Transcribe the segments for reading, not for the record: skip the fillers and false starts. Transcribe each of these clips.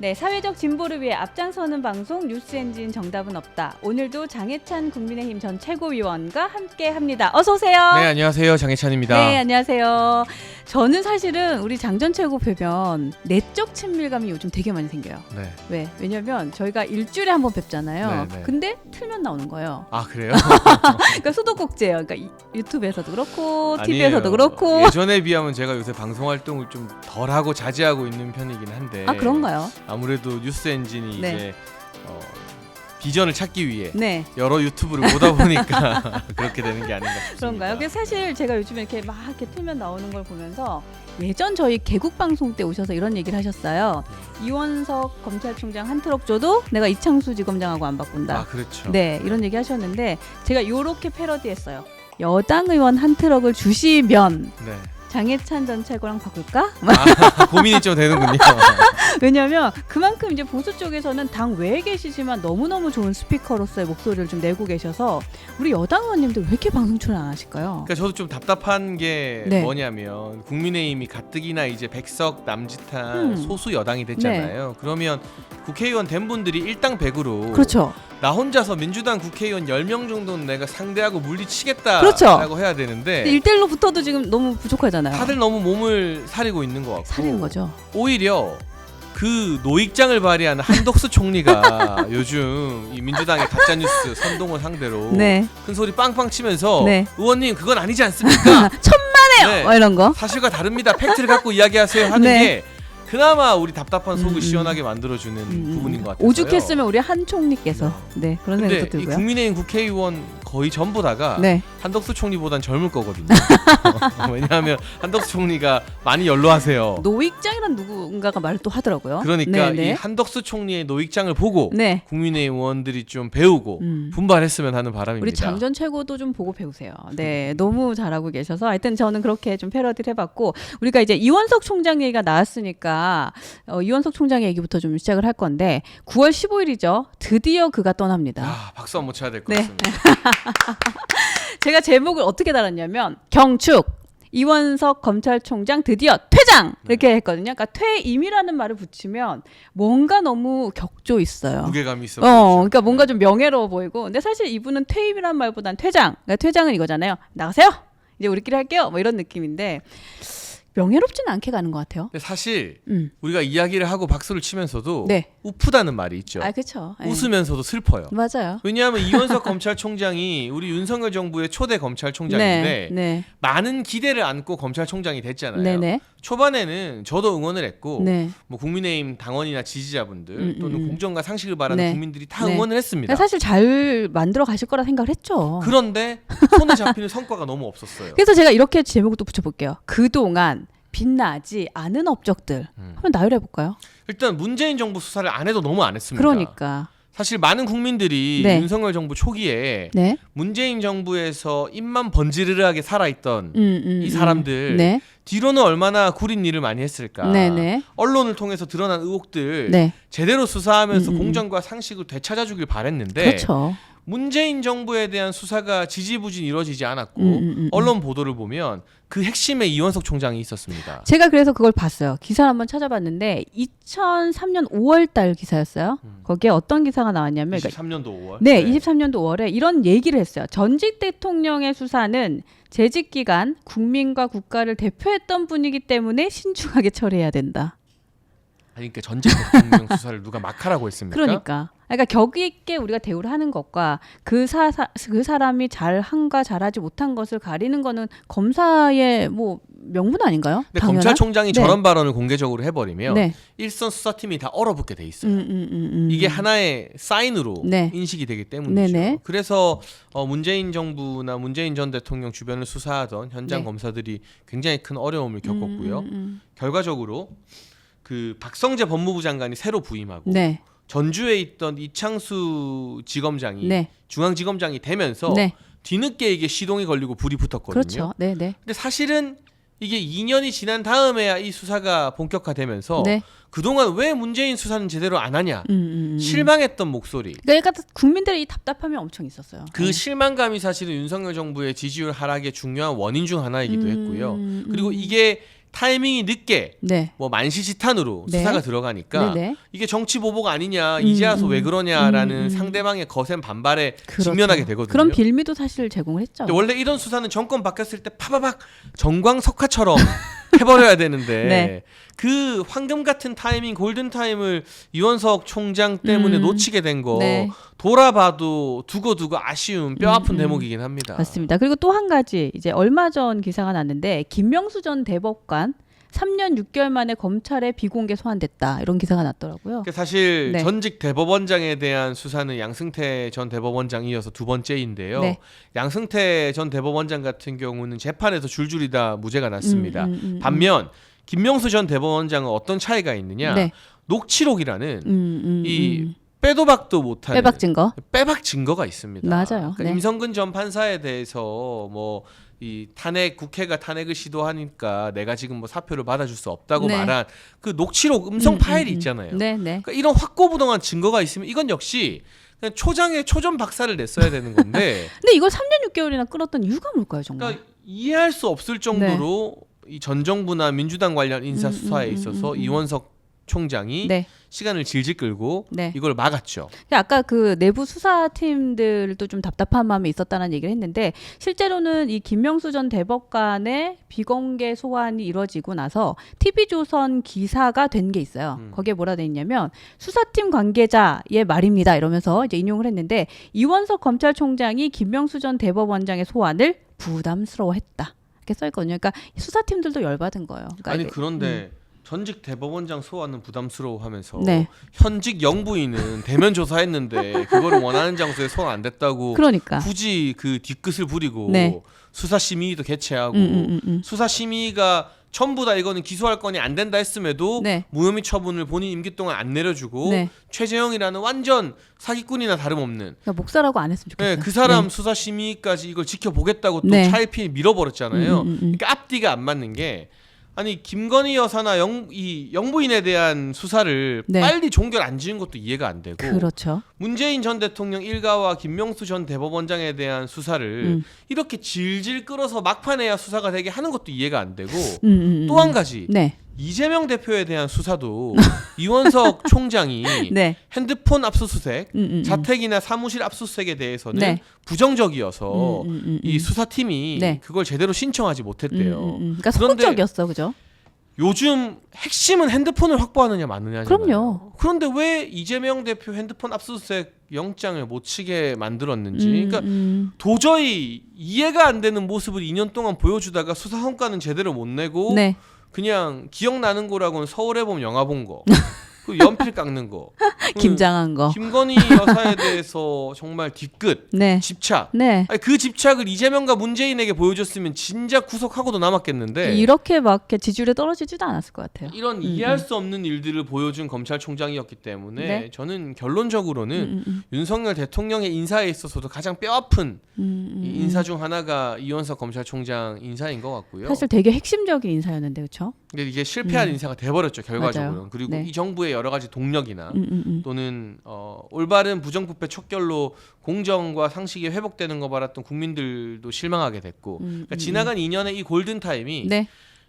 네, 사회적 진보를 위해 앞장서는 방송 뉴스엔진 정답은 없다. 오늘도 장해찬 국민의힘 전 최고위원과 함께합니다. 어서 오세요. 네, 안녕하세요. 장해찬입니다. 네, 안녕하세요. 저는 사실은 우리 장 전 최고 뵈면 내적 친밀감이 요즘 되게 많이 생겨요. 네. 왜냐면 저희가 일주일에 한 번 뵙잖아요. 네, 네. 근데 틀면 나오는 거예요. 아, 그래요? 그러니까 수도꼭지예요. 그러니까 유튜브에서도 그렇고 아니에요. TV에서도 그렇고. 예전에 비하면 제가 요새 방송 활동을 좀 덜하고 자제하고 있는 편이긴 한데. 아, 그런가요? 아무래도 뉴스 엔진이 네. 이제 비전을 찾기 위해 네. 여러 유튜브를 보다 보니까 그렇게 되는 게 아닌가 싶습니다. 그런가요? 그래서 사실 제가 요즘에 이렇게 막 이렇게 틀면 나오는 걸 보면서 예전 저희 개국 방송 때 오셔서 이런 얘기를 하셨어요. 이원석 검찰총장 한 트럭 줘도 내가 이창수 지검장하고 안 바꾼다. 아, 그렇죠. 네, 이런 얘기 하셨는데 제가 요렇게 패러디했어요. 여당 의원 한 트럭을 주시면 네. 장해찬 전 최고랑 바꿀까? 아, 고민이 좀 되는군요. 왜냐하면 그만큼 이제 보수 쪽에서는 당 외에 계시지만 너무너무 좋은 스피커로서의 목소리를 좀 내고 계셔서 우리 여당 의원님들 왜 이렇게 방송 출연 안 하실까요? 그러니까 저도 좀 답답한 게 네. 뭐냐면 국민의힘이 가뜩이나 이제 백석 남짓한 소수 여당이 됐잖아요. 그러면 국회의원 된 분들이 일당백으로 그렇죠. 나 혼자서 민주당 국회의원 10명 정도는 내가 상대하고 물리치겠다라고 그렇죠. 해야 되는데 1대1로 붙어도 지금 너무 부족하잖아요. 다들 너무 몸을 사리고 있는 것 같고 사리는 거죠. 오히려 그 노익장을 발휘하는 한덕수 총리가 요즘 이 민주당의 가짜뉴스 선동을 상대로 네. 큰 소리 빵빵 치면서 네. 의원님 그건 아니지 않습니까? 천만에요. 네. 이런 거. 사실과 다릅니다. 팩트를 갖고 이야기하세요 하는 네. 게 그나마 우리 답답한 속을 시원하게 만들어주는 부분인 것 같아요. 오죽했으면 우리 한 총리께서 네, 그런 근데 생각도 이 들고요. 국민의힘 국회의원 거의 전부 다가 네. 한덕수 총리보단 젊을 거거든요. 왜냐하면 한덕수 총리가 많이 연로하세요. 노익장이란 누군가가 말을 또 하더라고요. 그러니까 네, 네. 이 한덕수 총리의 노익장을 보고 네. 국민의힘 의원들이 좀 배우고 분발했으면 하는 바람입니다. 우리 장 전 최고도 좀 보고 배우세요. 네, 너무 잘하고 계셔서 하여튼 저는 그렇게 좀 패러디를 해봤고 우리가 이제 이원석 총장 얘기가 나왔으니까 이원석 총장 얘기부터 좀 시작을 할 건데 9월 15일이죠. 드디어 그가 떠납니다. 아, 박수 한번 쳐야 될 것 네. 같습니다. 제가 제목을 어떻게 달았냐면 경축 이원석 검찰총장 드디어 퇴장 이렇게 했거든요. 그러니까 퇴임이라는 말을 붙이면 뭔가 너무 격조 있어요. 무게감이 있어. 그러니까 뭔가 좀 명예로워 보이고. 근데 사실 이분은 퇴임이라는 말보단 퇴장. 그러니까 퇴장은 이거잖아요. 나가세요. 이제 우리끼리 할게요. 뭐 이런 느낌인데 명예롭지는 않게 가는 것 같아요. 근데 사실 우리가 이야기를 하고 박수를 치면서도 네. 우프다는 말이 있죠. 아, 그렇죠. 웃으면서도 슬퍼요. 맞아요. 왜냐하면 이원석 검찰총장이 우리 윤석열 정부의 초대 검찰총장인데 네. 많은 기대를 안고 검찰총장이 됐잖아요. 네네. 초반에는 저도 응원을 했고 네. 뭐 국민의힘 당원이나 지지자분들 또는 공정과 상식을 바라는 네. 국민들이 다 네. 응원을 했습니다. 사실 잘 만들어 가실 거라 생각을 했죠. 그런데 손에 잡히는 성과가 너무 없었어요. 그래서 제가 이렇게 제목을 또 붙여볼게요. 그동안 빛나지 않은 업적들 한번 나열해 볼까요? 일단 문재인 정부 수사를 안 해도 너무 안 했습니다. 그러니까 사실 많은 국민들이 네. 윤석열 정부 초기에 네. 문재인 정부에서 입만 번지르르하게 살아있던 이 사람들 네. 뒤로는 얼마나 구린 일을 많이 했을까. 네네. 언론을 통해서 드러난 의혹들 네. 제대로 수사하면서 공정과 상식을 되찾아주길 바랬는데 그렇죠. 문재인 정부에 대한 수사가 지지부진 이루어지지 않았고 언론 보도를 보면 그 핵심에 이원석 총장이 있었습니다. 제가 그래서 그걸 봤어요. 기사를 한번 찾아봤는데 2003년 5월 달 기사였어요. 거기에 어떤 기사가 나왔냐면 23년도 5월. 네, 23년도 5월에 이런 얘기를 했어요. 전직 대통령의 수사는 재직 기간 국민과 국가를 대표했던 분이기 때문에 신중하게 처리해야 된다. 그러니까 전직 대통령 수사를 누가 막 하라고 했습니까? 그러니까 격이 있게 우리가 대우를 하는 것과 그 사람이 잘한가 잘하지 못한 것을 가리는 거는 검사의 뭐 명분 아닌가요? 근데 당연한? 검찰총장이 네. 저런 발언을 공개적으로 해버리면 네. 일선 수사팀이 다 얼어붙게 돼 있어요. 이게 하나의 사인으로 네. 인식이 되기 때문이죠. 네네. 그래서 문재인 정부나 문재인 전 대통령 주변을 수사하던 현장 네. 검사들이 굉장히 큰 어려움을 겪었고요. 결과적으로 그 박성재 법무부 장관이 새로 부임하고 네. 전주에 있던 이창수 지검장이 네. 중앙지검장이 되면서 네. 뒤늦게 이게 시동이 걸리고 불이 붙었거든요. 그렇죠. 네, 네. 근데 사실은 이게 2년이 지난 다음에야 이 수사가 본격화되면서 네. 그동안 왜 문재인 수사는 제대로 안 하냐 실망했던 목소리. 그러니까 국민들의 이 답답함이 엄청 있었어요. 그 실망감이 사실은 윤석열 정부의 지지율 하락의 중요한 원인 중 하나이기도 했고요. 그리고 이게 타이밍이 늦게 네. 뭐 만시지탄으로 네. 수사가 들어가니까 네네. 이게 정치 보복 아니냐 이제 와서 왜 그러냐라는 상대방의 거센 반발에 그렇죠. 직면하게 되거든요. 그런 빌미도 사실 제공을 했죠. 근데 원래 이런 수사는 정권 바뀌었을 때 파바박 정광석화처럼 해버려야 되는데 네. 그 황금 같은 타이밍 골든 타임을 이원석 총장 때문에 놓치게 된 거 네. 돌아봐도 두고 아쉬운 뼈아픈 대목이긴 합니다. 맞습니다. 그리고 또 한 가지 이제 얼마 전 기사가 났는데 김명수 전 대법관 3년 6개월 만에 검찰에 비공개 소환됐다 이런 기사가 났더라고요. 사실 네. 전직 대법원장에 대한 수사는 양승태 전 대법원장이 어서 두 번째인데요. 네. 양승태 전 대법원장 같은 경우는 재판에서 줄줄이 다 무죄가 났습니다. 반면 김명수 전 대법원장은 어떤 차이가 있느냐? 네. 녹취록이라는 이 빼도 박도 못하는 빼박 증거. 빼박 증거가 있습니다. 맞아요. 그러니까 네. 임성근 전 판사에 대해서 뭐 이 탄핵 국회가 탄핵을 시도하니까 내가 지금 뭐 사표를 받아줄 수 없다고 네. 말한 그 녹취록 음성 파일이 있잖아요. 네, 네. 그러니까 이런 확고부동한 증거가 있으면 이건 역시 그냥 초장에 초전 박사를 냈어야 되는 건데 근데 이걸 3년 6개월이나 끌었던 이유가 뭘까요, 정말? 그러니까 이해할 수 없을 정도로 이 전 정부나 민주당 관련 인사 수사에 있어서 이원석 총장이 네. 시간을 질질 끌고 네. 이걸 막았죠. 아까 그 내부 수사팀들도 좀 답답한 마음이 있었다는 얘기를 했는데 실제로는 이 김명수 전 대법관의 비공개 소환이 이루어지고 나서 TV조선 기사가 된 게 있어요. 거기에 뭐라 돼 있냐면 수사팀 관계자의 말입니다 이러면서 이제 인용을 했는데 이원석 검찰총장이 김명수 전 대법원장의 소환을 부담스러워했다 이렇게 써 있거든요. 그러니까 수사팀들도 열받은 거예요. 그러니까 아니 그런데 전직 대법원장 소환은 부담스러워하면서 네. 현직 영부인은 대면 조사했는데 그거를 원하는 장소에 소환 안 됐다고 그러니까 굳이 그 뒤끝을 부리고 네. 수사심의도 개최하고 수사심의가 전부 다 이거는 기소할 건이 안 된다 했음에도 네. 무혐의 처분을 본인 임기 동안 안 내려주고 네. 최재형이라는 완전 사기꾼이나 다름없는 그러니까 목사라고 안 했으면 좋겠어요. 그 사람 수사심의까지 이걸 지켜보겠다고 또 네. 차일피일 밀어버렸잖아요. 그러니까 앞뒤가 안 맞는 게 아니 김건희 여사나 이 영부인에 대한 수사를 네. 빨리 종결 안 지은 것도 이해가 안 되고 그렇죠. 문재인 전 대통령 일가와 김명수 전 대법원장에 대한 수사를 이렇게 질질 끌어서 막판에야 수사가 되게 하는 것도 이해가 안 되고 또 한 가지 네. 이재명 대표에 대한 수사도 이원석 총장이 네. 핸드폰 압수수색, 자택이나 사무실 압수수색에 대해서는 네. 부정적이어서 이 수사팀이 네. 그걸 제대로 신청하지 못했대요. 그러니까 그런데 소극적이었어, 그죠? 요즘 핵심은 핸드폰을 확보하느냐 마느냐잖아요. 그럼요. 그런데 왜 이재명 대표 핸드폰 압수수색 영장을 못 치게 만들었는지 그러니까 도저히 이해가 안 되는 모습을 2년 동안 보여주다가 수사 성과는 제대로 못 내고 네. 그냥 기억나는 거라고는 서울에 보면 영화 본 거, 그 연필 깎는 거, 김장한 거. 김건희 여사에 대해서 정말 뒤끝 네. 집착. 네. 아니, 그 집착을 이재명과 문재인에게 보여줬으면 진작 구속하고도 남았겠는데 이렇게 막 이렇게 지지율에 떨어지지도 않았을 것 같아요. 이런 이해할 수 없는 일들을 보여준 검찰총장이었기 때문에 네. 저는 결론적으로는 윤석열 대통령의 인사에 있어서도 가장 뼈아픈 이 인사 중 하나가 이원석 검찰총장 인사인 것 같고요. 사실 되게 핵심적인 인사였는데 그렇죠? 근데 이게 실패한 인사가 돼버렸죠 결과적으로. 맞아요. 그리고 네. 이 정부의 여러 가지 동력이나 또는 올바른 부정부패 척결로 공정과 상식이 회복되는 거 바랐던 국민들도 실망하게 됐고 그러니까 지나간 2년의 이 골든 타임이 네.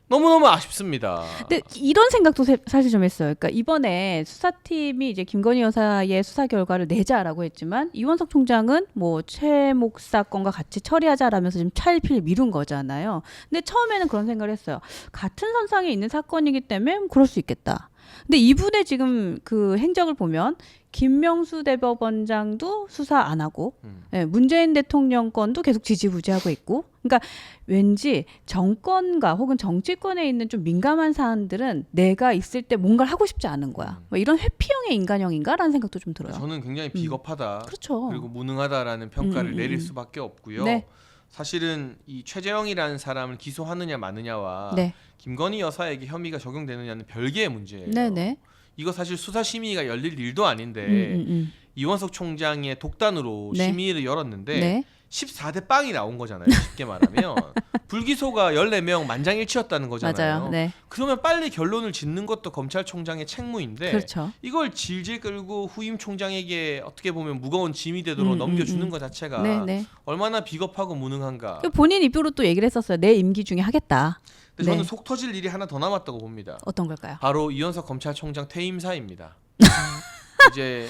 너무너무 아쉽습니다. 근데 이런 생각도 사실 좀 했어요. 그러니까 이번에 수사팀이 이제 김건희 여사의 수사 결과를 내자라고 했지만 이원석 총장은 뭐 최 목사 건과 같이 처리하자라면서 지금 차일피일 미룬 거잖아요. 근데 처음에는 그런 생각을 했어요. 같은 선상에 있는 사건이기 때문에 그럴 수 있겠다. 근데 이분의 지금 그 행적을 보면 김명수 대법원장도 수사 안 하고 예, 문재인 대통령 건도 계속 지지부진하고 있고 그러니까 왠지 정권과 혹은 정치권에 있는 좀 민감한 사안들은 내가 있을 때 뭔가를 하고 싶지 않은 거야. 뭐 이런 회피형의 인간형인가라는 생각도 좀 들어요. 저는 굉장히 비겁하다. 그렇죠. 그리고 무능하다라는 평가를 내릴 수밖에 없고요. 네. 사실은 이 최재형이라는 사람을 기소하느냐 마느냐와 네. 김건희 여사에게 혐의가 적용되느냐는 별개의 문제예요. 네네. 이거 사실 수사 심의가 열릴 일도 아닌데 이원석 총장의 독단으로 네. 심의를 열었는데 네. 14대 빵이 나온 거잖아요. 쉽게 말하면 불기소가 14명 만장일치였다는 거잖아요. 맞아요. 네. 그러면 빨리 결론을 짓는 것도 검찰총장의 책무인데 그렇죠. 이걸 질질 끌고 후임 총장에게 어떻게 보면 무거운 짐이 되도록 넘겨주는 것 자체가 네네. 얼마나 비겁하고 무능한가. 본인 입으로 또 얘기를 했었어요. 내 임기 중에 하겠다. 근데 저는 네. 속 터질 일이 하나 더 남았다고 봅니다. 어떤 걸까요? 바로 이현석 검찰총장 퇴임사입니다. 이제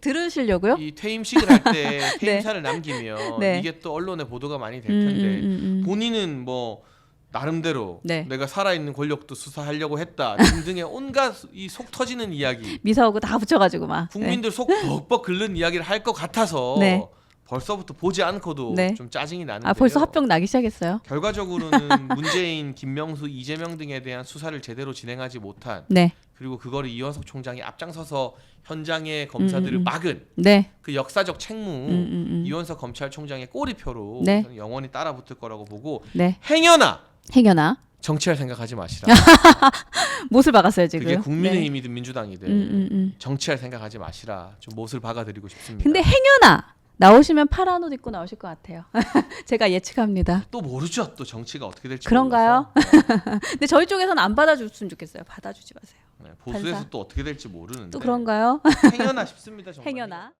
들으시려고요? 이 퇴임식을 할 때 퇴임사를 남기면 네. 이게 또 언론에 보도가 많이 될 텐데 본인은 뭐 나름대로 네. 내가 살아있는 권력도 수사하려고 했다 등등의 온갖 이 속 터지는 이야기, 미사오고 다 붙여가지고 막. 국민들 속 벅벅 긁는 이야기를 할 것 같아서 네. 벌써부터 보지 않고도 네. 좀 짜증이 나는데요. 아 벌써 합병 나기 시작했어요. 결과적으로는 문재인, 김명수, 이재명 등에 대한 수사를 제대로 진행하지 못한, 네. 그리고 그거를 이현석 총장이 앞장서서 현장의 검사들을 막은 네. 그 역사적 책무, 이현석 검찰총장의 꼬리표로 네. 저는 영원히 따라붙을 거라고 보고, 네. 행여나 행여나 정치할 생각하지 마시라. 못을 박았어요 지금. 그게 국민의힘이든 민주당이든 네. 정치할 생각하지 마시라. 좀 못을 박아드리고 싶습니다. 근데 행여나 나오시면 파란 옷 입고 나오실 것 같아요. 제가 예측합니다. 또 모르죠. 또 정치가 어떻게 될지 그런가요? 몰라서. 근데 저희 쪽에서는 안 받아줬으면 좋겠어요. 받아주지 마세요. 네, 보수에서 판사. 또 어떻게 될지 모르는데 또 그런가요? 행여나 싶습니다. 정말. 행여나.